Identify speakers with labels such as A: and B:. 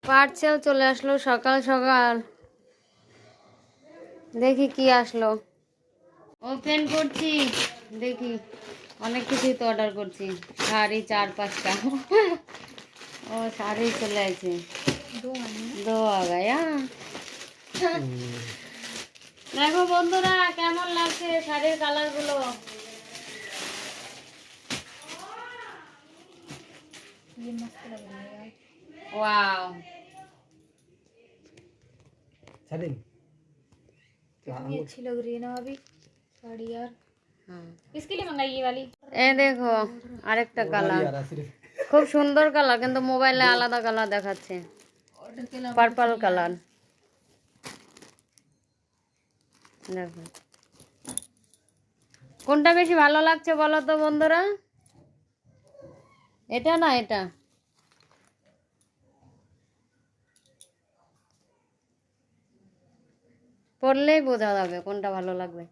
A: Parcel চলে আসলো সকাল সকাল। দেখি কি আসলো, ওপেন করছি। দেখি অনেক কিছুই তো অর্ডার করছি, শাড়ি 4-5টা। ও শাড়ি চলে আছে, দো আগায়া। দেখো বন্ধুরা কেমন লাগছে শাড়ির কালার গুলো। वाओ
B: कितनी अच्छी लग रही है ना अभी साड़ी यार।
A: हाँ।
B: किसके लिए मंगाई ये वाली?
A: ए देखो আরেকটা কালার, খুব সুন্দর কালার, কিন্তু মোবাইলে আলাদা কালার দেখাচ্ছে, পার্পল কালার। দেখো কোনটা বেশি ভালো লাগছে বলো তো বন্ধুরা, এটা না এটা? পরলেই বোঝা যাবে কোনটা ভালো লাগবে।